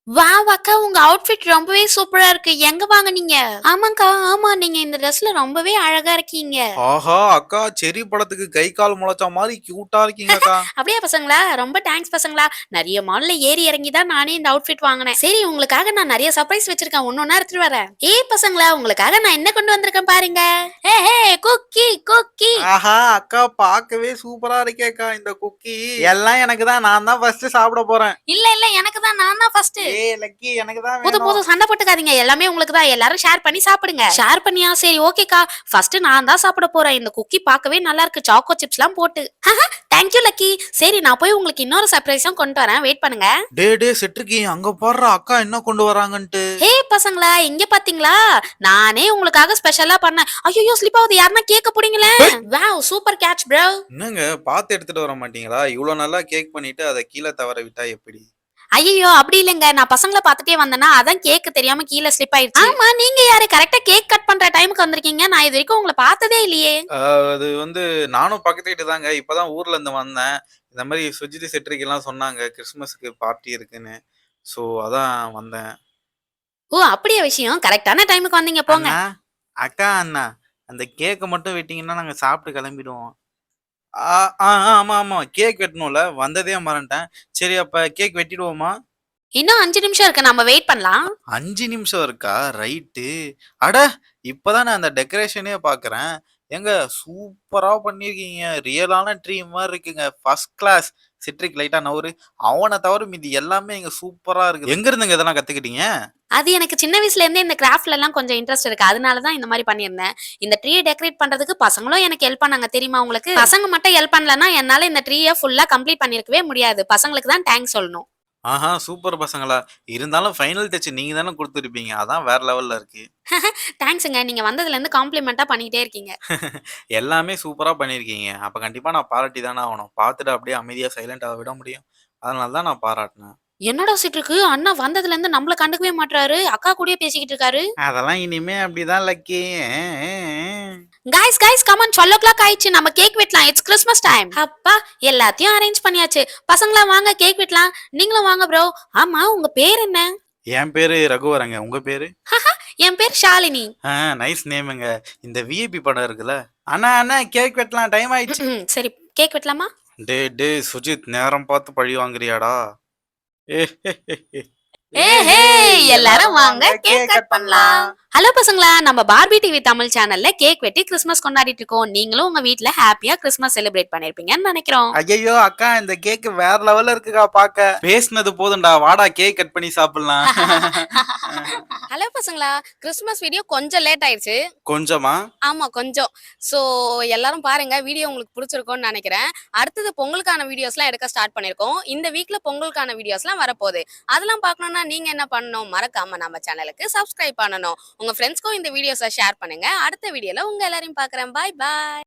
Wow! அக்கா உங்க outfit ரொம்பவே சூப்பரா இருக்கு. எங்க வாங்குனீங்க? ஆமாங்க்கா, ஆமா. நீங்க இந்த ட்ரெஸ்ல ரொம்பவே அழகா இருக்கீங்க. ஆஹா! அக்கா செர்ரி பழத்துக்கு கை, கால் முளைச்ச மாரி கியூட்டா இருக்கீங்க அக்கா. அப்படியா பசங்களா? ரொம்ப தேங்க்ஸ் பசங்களா. நெறைய மால்ல ஏறி இறங்கி தான் நானே இந்த அவுட்ஃபிட் வாங்குனேன். சரி உங்களுக்காக நான் நெறைய சர்ப்ரைஸ் வச்சிருக்கேன். ஒண்ணொண்ணா எடுத்துட்டு வரேன். ஏய் பசங்களா உங்களுக்காக நான் என்ன கொண்டு வந்திருக்கேன் பாருங்க. ஹே குக்கி குக்கி. ஆஹா! அக்கா பார்க்கவே சூப்பரா இருக்கேக்கா இந்த குக்கி. எல்லாம் எனக்கு தான். நான் தான் ஃபர்ஸ்ட் சாப்பிட போறேன். இல்ல எனக்கு தான். நான் தான் ஃபர்ஸ்ட். ஏய் லக்கி எனக்கு தான் போதும் வேணும். போதும் சண்டை போட்டுக்காதீங்க. எல்லாமே உங்களுக்கு தான். எல்லாரும் ஷேர் பண்ணி சாப்பிடுங்க. ஷேர் பண்ணியா? சரி ஓகேக்கா. ஃபர்ஸ்ட் நான் தான் சாப்பிட போறேன். இந்த குக்கி பார்க்கவே நல்லா இருக்கு. சாக்கோ சிப்ஸ்லாம் போட்டு. Thank you lucky. சரி நான் போய் உங்களுக்கு இன்னொரு சர்ப்ரைஸும் கொண்டு வரேன். வெயிட் பண்ணுங்க. டேய் செட்ருக்கி அங்க பாருடா அக்கா என்ன கொண்டு வராங்கன்ட்டு. ஹே பசங்களா இங்க பாத்தீங்களா? நானே உங்களுக்காக ஸ்பெஷலா பண்ணேன். ஐயோ ஸ்லிப் ஆகுது. யாருன்னா கேக்க புடிங்களே. Wow super catch bro. என்னங்க பார்த்து எடுத்துட்டு வர மாட்டீங்களா? இவ்ளோ நல்லா கேக் பண்ணிட்டு அத கீழ தவற விட்டா எப்படி? ஐயய்யோ! அப்படி இல்லங்க. நான் பசங்கள பாத்துட்டே வந்தேனா, அதான் கேக் தெரியாம கீழ ஸ்லிப் ஆயிருச்சு. ஆமா, நீங்க யாரு? கரெக்ட்டா கேக் கட் பண்ற டைம்க்கு வந்திருக்கீங்க. நான் இதுவரைக்கும் உங்கள பாத்ததே இல்லையே! ஆ அது வந்து நானும் பக்கத்து வீட்டு தாங்க. இப்பதான் ஊர்ல இருந்து வந்தேன். இந்த மாரி சுஜித் செட்ரிக்லாம் சொன்னாங்க. கிறிஸ்துமஸ்க்கு பார்ட்டி இருக்குன்னு. ஸோ அதான் வந்தேன். ஓ! அப்படியா விஷயம்? கரெக்ட்டான டைம்க்கு வந்தீங்க போங்க. அண்ணா, அண்ணா அந்த கேக்க மட்டும் வெட்டிங்கன்னா நாங்க சாப்பிட்டு கிளம்பிடுவோம். ஆ ஆ ஆமா. கேக் வெட்டணும்ல. வந்ததே மறந்துட்டேன். சரி அப்ப கேக் வெட்டிடுவோமா? இன்னும் 5 நிமிஷம் இருக்கு. நம்ம வெயிட் பண்ணலாம். 5 நிமிஷம் இருக்கா? ரைட்டு. அட! இப்பதான் நான் அந்த டெக்கரேஷனே பார்க்குறேன். ஏங்க சூப்பரா பண்ணியிருக்கீங்க. ரியலான ட்ரீ மாரி இருக்குங்க. First class. சிட்ரிக் லைட்டா நவுரு. அவன தவிர மீதி எல்லாமே இங்க சூப்பரா இருக்குது. எங்க இருந்துங்க இதெல்லாம் கத்துக்கிட்டீங்க? அது எனக்கு சின்ன வயசுல இருந்தே இந்த கிராஃப்ட்லலாம் கொஞ்சம் இன்ட்ரெஸ்ட் இருக்கு. அதனால தான் இந்த மாரி பண்ணியிருந்தேன். இந்த ட்ரீய டெக்கரேட் பண்றதுக்கு பசங்களும் எனக்கு ஹெல்ப் பண்ணாங்க தெரியுமா உங்களுக்கு? பசங்க மட்டும் ஹெல்ப் பண்ணலன்னா, என்னால இந்த ட்ரீய ஃபுல்லா கம்ப்ளீட் பண்ணியிருக்கவே முடியாது. பசங்களுக்கு தான் தேங்க்ஸ் சொல்லணும். ஆஹா! சூப்பர் பசங்களா. இருந்தாலும் ஃபைனல் டச் நீங்க தானே குடுத்துருப்பீங்க. அதான் வேற லெவல்ல இருக்கு. தேங்க்ஸ்ங்க. நீங்க வந்ததுலருந்து காம்ப்ளிமென்ட்டா பண்ணிக்கிட்டே இருக்கீங்க. எல்லாமே சூப்பரா பண்ணியிருக்கீங்க. அப்ப கண்டிப்பா நான் பாராட்டி தானே ஆவணும். பார்த்துட்டு அப்படியே அமைதியா சைலன்ட்டா விட முடியும். அதனால தான் நான் பாராட்டுனேன். என்னடா சிட்ருக்கு, அண்ணா வந்ததுலருந்து நம்மள கண்டுக்கவே மாட்றாரு. அக்கா கூடயே பேசிக்கிட்டு இருக்காரு. அதெல்லாம் இனிமே அப்படிதான் லக்கி. கைஸ் கம் ஆன் 12:00 ஆயிடுச்சு. நம்ம கேக் வெட்டலாம். It's Christmas time. அப்பா எல்லாத்தையும் அரேஞ்ச் பண்ணியாச்சு. பசங்களா வாங்க கேக் வெட்டலாம். நீங்களும் வாங்க ப்ரோ. ஆமா உங்க பேர் என்ன? என் பேரு ரகுவரங்க. உங்க பேரு? என் பேர் ஷாலினி. நைஸ் நேமுங்க. இந்த விஐபி படம் இருக்குல்ல. அண்ணா கேக் வெட்டலாம். டைம் ஆயிடுச்சு. சரி கேக் வெட்டலாமா? டேய் சுஜித் நேரம் பார்த்து பழி வாங்குறியாடா? ஏ ஏஹே எல்லாரும் வாங்க கேக் கட் பண்ணலாம். ஹலோ பசங்களா நம்ம பார்பி டிவி தமிழ் சேனல்ல கேக் வெட்டி கிறிஸ்மஸ் கொண்டாடிட்டு இருக்கோம். நீங்களும் உங்க வீட்ல ஹாப்பியா கிறிஸ்மஸ் செலிப்ரேட் பண்ணிருப்பீங்கன்னு நினைக்கிறோம். ஐயையோ அக்கா இந்த கேக் வேற லெவல்ல இருக்குக்கா பாக்க. பேசுனது போதும்டா. வாடா கேக் கட் பண்ணி சாப்பிடலாம். ஹலோ பசங்களா கிறிஸ்மஸ் வீடியோ கொஞ்சம் லேட் ஆயிடுச்சு. கொஞ்சமா? ஆமா கொஞ்சம். சோ எல்லாரும் பாருங்க வீடியோ உங்களுக்கு பிடிச்சிருக்கும்னு நினைக்கிறேன். அடுத்தது பொங்கலுக்கான வீடியோஸ்லாம் எடுக்க ஸ்டார்ட் பண்ணிருக்கோம். இந்த வீக்ல பொங்கலுக்கான வீடியோஸ்லாம் வரப்போகுது. அதெல்லாம் பார்க்கணும்னா நீங்க என்ன பண்ணணும்? மறக்காம நம்ம சேனலுக்கு சப்ஸ்கிரைப் பண்ணணும். உங்க ஃப்ரெண்ட்ஸ்க்கும் இந்த வீடியோஸை ஷேர் பண்ணுங்க. அடுத்த வீடியோல உங்க எல்லாரையும் பார்க்குறேன். பாய் பாய்.